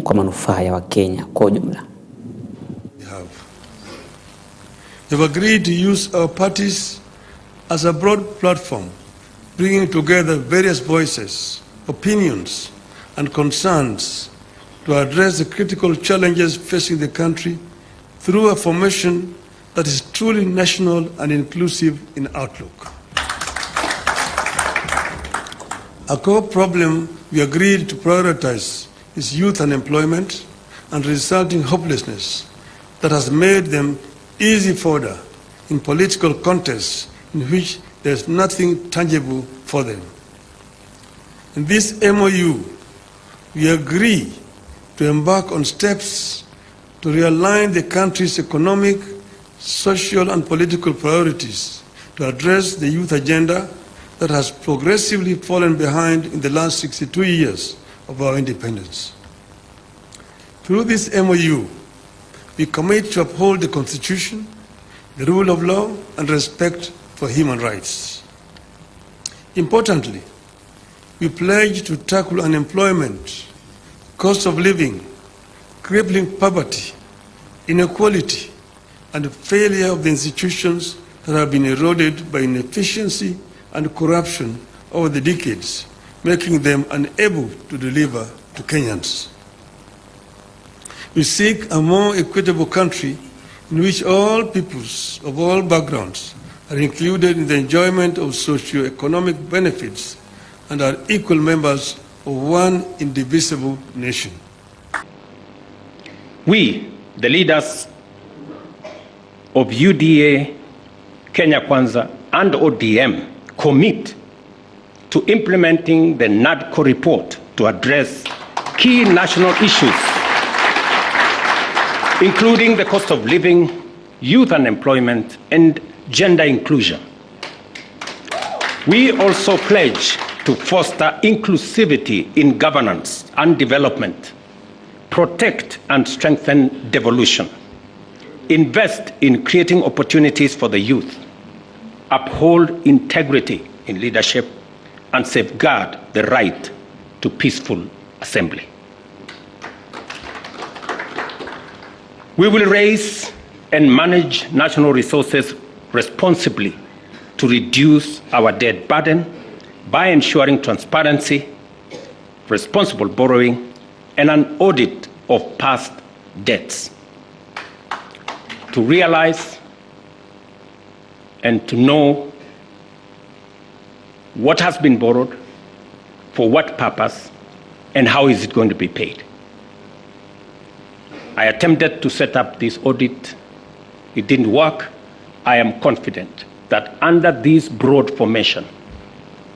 kwa manufaa ya Wakenya kwa ujumla. We've agreed to use our parties as a broad platform, bringing together various voices, opinions, and concerns to address the critical challenges facing the country through a formation that is truly national and inclusive in outlook. A core problem we agreed to prioritize is youth unemployment and resulting hopelessness that has made them easy fodder in political contests in which there is nothing tangible for them. In this MOU, we agree to embark on steps to realign the country's economic, social, and political priorities to address the youth agenda that has progressively fallen behind in the last 62 years of our independence. Through this MOU, we commit to uphold the Constitution, the rule of law, and respect for human rights. Importantly, we pledge to tackle unemployment, cost of living, crippling poverty, inequality, and the failure of the institutions that have been eroded by inefficiency and corruption over the decades, making them unable to deliver to Kenyans. We seek a more equitable country in which all peoples of all backgrounds are included in the enjoyment of socio-economic benefits and are equal members of one indivisible nation. We, the leaders of UDA, Kenya Kwanza, and ODM, commit to implementing the NADCO report to address key national issues, including the cost of living, youth unemployment, and gender inclusion. We also pledge to foster inclusivity in governance and development, protect and strengthen devolution, invest in creating opportunities for the youth, uphold integrity in leadership, and safeguard the right to peaceful assembly. We will raise and manage national resources responsibly to reduce our debt burden by ensuring transparency, responsible borrowing, and an audit of past debts. To realize and to know what has been borrowed, for what purpose, and how is it going to be paid. I attempted to set up this audit. It didn't work. I am confident that under this broad formation,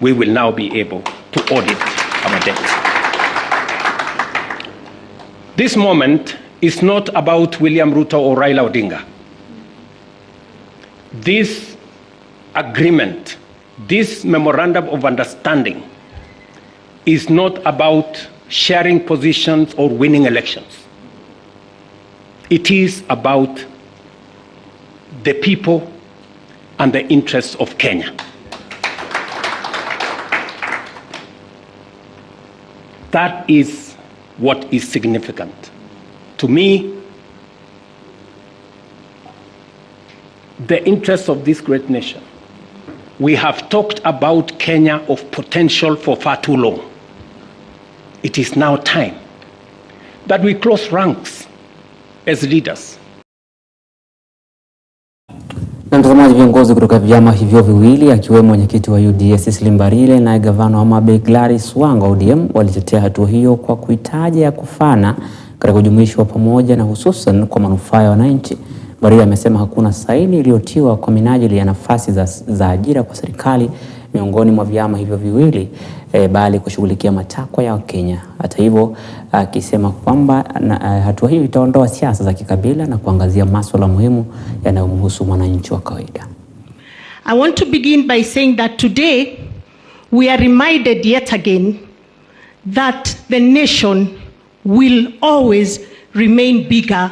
we will now be able to audit our debts. This moment is not about William Ruto or Raila Odinga. This agreement, this memorandum of understanding is not about sharing positions or winning elections. It is about the people and the interests of Kenya. That is what is significant. To me, the interests of this great nation. We have talked about Kenya of potential for far too long. It is now time that we close ranks as leaders. Na mtazamaji, viongozi kutoka vyama hivyo viwili akiwemo mwenyekiti wa UDA Cecily Mbarire na gavana wa Mabe Gladys Wanga ODM walitetea hatua hiyo kwa kuitaja ya kufana katika kujumuishwa pamoja na hususan kwa manufaa ya wananchi. Mbarire amesema hakuna saini iliyotiwa kwa minajili ya nafasi za ajira kwa serikali miongoni mwa vyama hivyo viwili, bali kushughulikia matakwa ya Wakenya. Hata hivyo, akisema kwamba hatua hiyo itaondoa siasa za kikabila na kuangazia masuala muhimu yanayomhusu mwananchi wa kawaida. I want to begin by saying that today we are reminded yet again that the nation will always remain bigger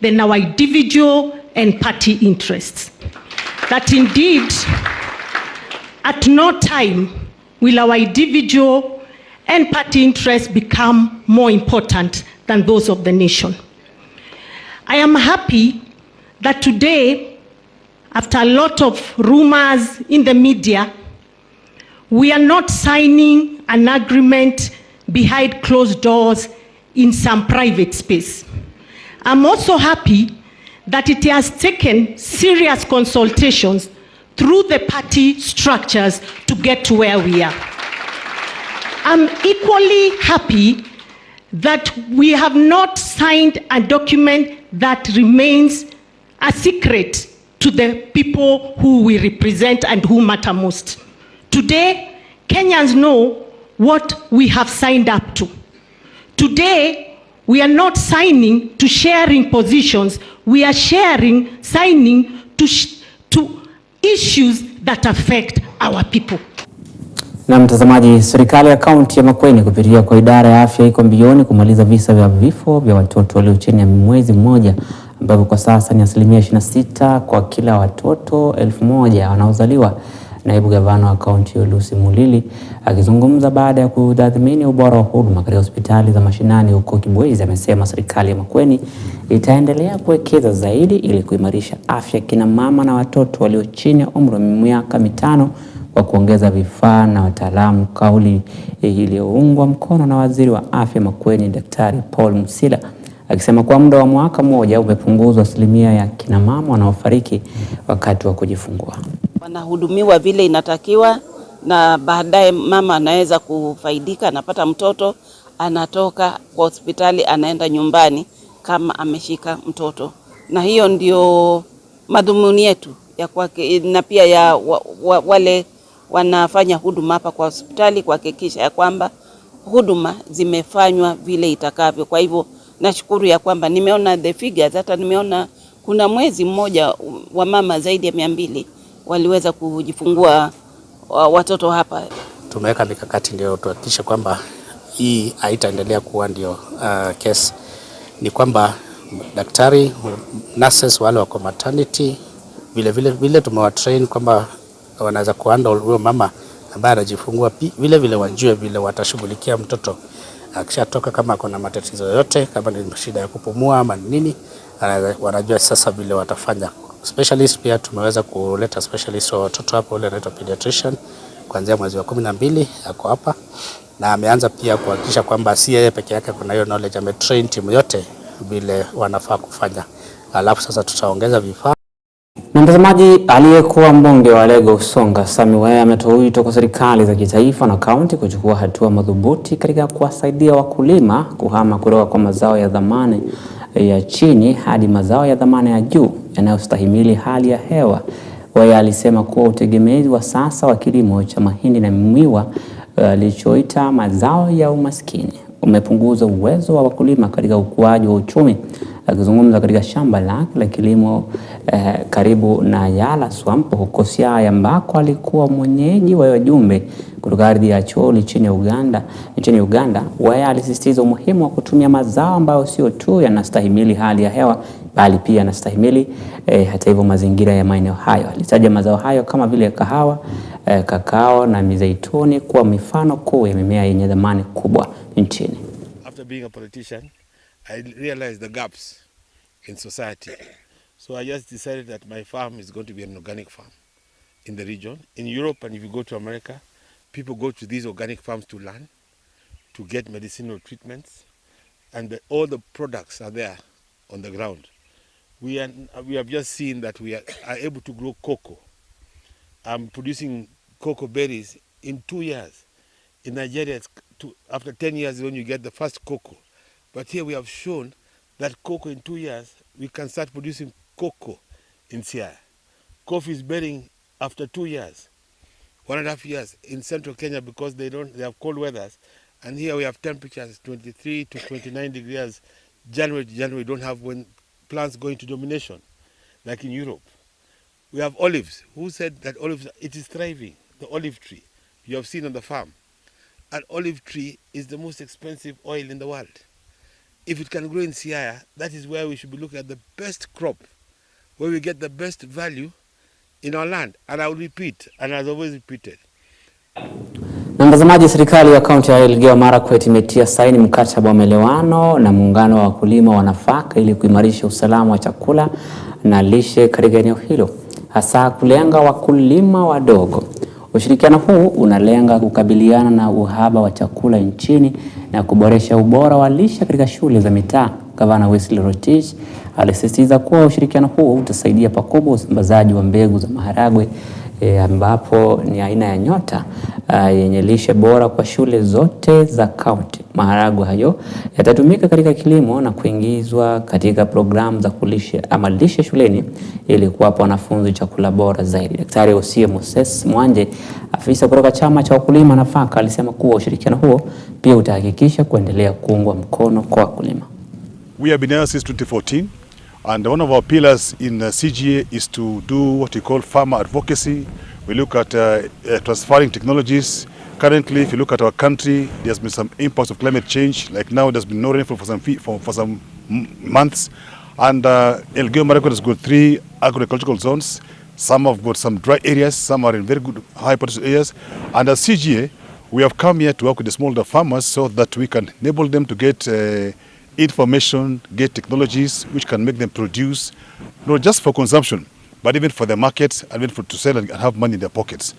than our individual and party interests. That indeed, at no time will our individual and party interests become more important than those of the nation. I am happy that today, after a lot of rumors in the media, we are not signing an agreement behind closed doors in some private space. I'm also happy that it has taken serious consultations through the party structures to get to where we are. I'm equally happy that we have not signed a document that remains a secret to the people who we represent and who matter most. Today, Kenyans know what we have signed up to. Today, we are not signing to sharing positions. We are signing to issues that affect our people. Na mtazamaji, serikali ya kaunti ya Makueni kupitia kwa idara ya afya iko mbioni kumaliza visa vya vifo vya watoto walio chini ya mwezi mmoja, ambapo kwa sasa ni 26% kwa kila watoto 1000 wanaozaliwa. Naibu gavana wa kaunti ya Lucy Mulili akizungumza baada ya kutathmini ubora wa huduma katika hospitali za mashinani huko Kibwezi, amesema serikali ya Makueni itaendelea kuwekeza zaidi ili kuimarisha afya kina mama na watoto walio chini ya umri wa miaka 5 kwa kuongeza vifaa na wataalamu. Kauli iliyoungwa mkono na waziri wa afya Makueni Daktari Paul Musila, akisema kwa muda wa mwaka mmoja umepunguzwa asilimia ya kina mama wanaofariki wakati wa kujifungua. Wanahudumiwa vile inatakiwa, na baadaye mama anaweza kufaidika, anapata mtoto, anatoka kwa hospitali anaenda nyumbani kama ameshika mtoto. Na hiyo ndio madhumuni yetu ya kwake, na pia ya wale wanafanya huduma hapa kwa hospitali kuhakikisha ya kwamba huduma zimefanywa vile itakavyo. Kwa hivyo nashukuru ya kwamba nimeona the figures, hata nimeona kuna mwezi mmoja wa mama zaidi ya 200 waliweza kujifungua watoto hapa. Tumeweka mikakati ndio tuhakikishe kwamba hii haitaendelea kuwa ndio case. Ni kwamba daktari, nurses wale wako maternity vile tumewatrain kwamba wanaweza kuhandle huyo mama ambaye anajifungua, vile wajue vile watashughulikia mtoto akishatoka, kama kuna matatizo yote, kama ni shida ya kupumua ama nini, wanajua sasa vile watafanya. Specialist pia tumeweza kuleta specialist wa watoto hapo, yule anaitwa pediatrician, kuanzia mwezi wa 12 ako hapa, na ameanza pia kuhakikisha kwamba si yeye peke yake kuna hiyo knowledge, ametrain timu yote vile wanafaa kufanya. Alafu sasa tutaongeza vifaa. Na mtazamaji, aliyekuwa mbunge wa Lego Usonga Emmanuel ametoa wito kwa serikali za kitaifa na kaunti kuchukua hatua madhubuti katika kuwasaidia wakulima kuhama kutoka kwa mazao ya dhamani ya chini hadi mazao ya dhamani ya juu yanayostahimili hali ya hewa. Yeye alisema kuwa utegemezi wa sasa wa kilimo cha mahindi na miwa alichoita mazao ya umaskini umepunguza uwezo wa wakulima katika ukuaji wa uchumi. Akizungumza katika shamba lake la kilimo karibu na Yala Swamp huko Siaya, ambako alikuwa mwenyeji wa wajumbe kutoka ardhi ya Choli nchini Uganda, yeye alisisitiza umuhimu wa kutumia mazao ambayo sio tu yanastahimili hali ya hewa bali pia yanastahimili hata hivyo mazingira ya maeneo hayo. Alitaja mazao hayo kama vile kahawa, kakao na mizeituni kuwa mifano kuu ya mimea yenye dhamani kubwa nchini. After being a politician, I realized the gaps in society. So I just decided that my farm is going to be an organic farm in the region. In Europe, and if you go to America, people go to these organic farms to learn, to get medicinal treatments, and all the products are there on the ground. We have just seen that we are able to grow cocoa. I'm producing cocoa berries in 2 years. In Nigeria, after 10 years when you get the first cocoa. But here we have shown that cocoa in 2 years, we can start producing cocoa in Siaya. Coffee is bearing after 2 years, 1.5 years in central Kenya because they have cold weathers. And here we have temperatures 23 to 29 degrees. January to January, we don't have when plants go into domination like in Europe. We have olives. Who said that olives, it is thriving, the olive tree. You have seen on the farm. An olive tree is the most expensive oil in the world. If it can grow in Siaya, that is where we should be looking at the best crop, where we get the best value in our land. And I will repeat, and as always repeated. Na mtazamaji, serikali ya kaunti ya Elgeyo Marakwet imetia saini mkataba wa maelewano na muungano wa wakulima wa nafaka ili kuimarisha usalama wa chakula na lishe katika eneo hilo, hasa kulenga wakulima wadogo. Ushirikiano huu unalenga kukabiliana na uhaba wa chakula nchini na kuboresha ubora wa lishe katika shule za mitaa. Gavana Wesley Rotich alisisitiza kuwa ushirikiano huu utasaidia pakubwa usambazaji wa mbegu za maharagwe ambapo ni aina ya nyota yenye lishe bora kwa shule zote za kaunti. Maharagwe hayo yatatumika katika kilimo na kuingizwa katika programu za kulishe ama lishe shuleni ili kuwapa wanafunzi chakula bora zaidi. Daktari Osie Moses Mwanje, afisa kutoka chama cha wakulima nafaka, alisema kuwa ushirikiano huo pia utahakikisha kuendelea kuungwa mkono kwa wakulima. We have been here since 2014. And one of our pillars in CGA is to do what we call farmer advocacy. We look at transferring technologies. Currently, if you look at our country, there's been some impacts of climate change. Like now, there's been no rainfall for some months. And Elgeyo Marakwet has got 3 agricultural zones. Some have got some dry areas. Some are in very good high potential areas. And as CGA, we have come here to work with the smallholder farmers so that we can enable them to get information, get technologies which can make them produce, not just for consumption, but even for the markets and even to sell and have money in their pockets.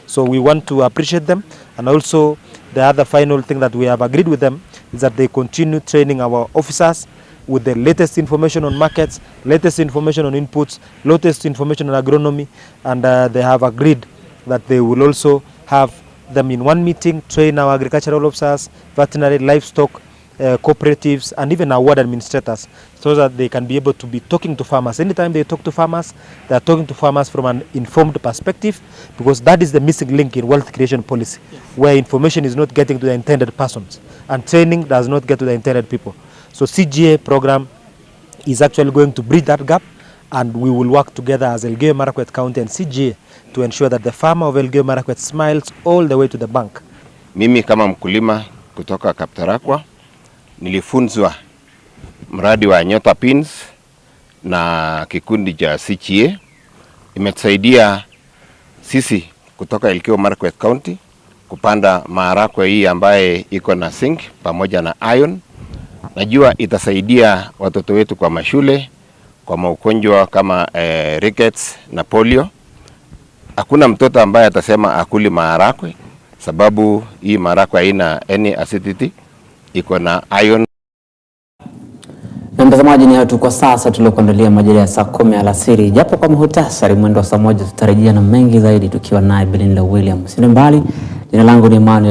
So we want to appreciate them, and also the other final thing that we have agreed with them is that they continue training our officers with the latest information on markets, latest information on inputs, latest information on agronomy, and they have agreed that they will also have them in one meeting, train our agricultural officers, veterinary, livestock, cooperatives, and even our ward administrators, so that they can be able to be talking to farmers. Anytime they talk to farmers, they are talking to farmers from an informed perspective, because that is the missing link in wealth creation policy, where information is not getting to the intended persons and training does not get to the intended people. So CGA program is actually going to bridge that gap, and we will work together as Elgeyo Marakwet County and CGA to ensure that the farmer of Elgeyo Marakwet smiles all the way to the bank. Mimi kama mkulima kutoka Kaptarakwa nilifunzwa mradi wa Nyota Pins na kikundi cha CGA. Imetusaidia sisi kutoka Elgeyo Marakwet County kupanda maharagwe hii ambaye iko na zinc pamoja na iron. Najua itasaidia watoto wetu kwa mashule, kwa maugonjwa kama rickets na polio. Hakuna mtoto ambaye atasema akuli maharagwe, sababu hii maharagwe haina any acidity, iko na iron. Na mtazamaji, ni hayo kwa sasa tuliokuandalia majira ya saa 10 alasiri. Japo kwa muhtasari, mwendo wa saa 1 tutarejea na mengi zaidi tukiwa naye Belinda William. Sina mbali, jina langu ni Emmanuel.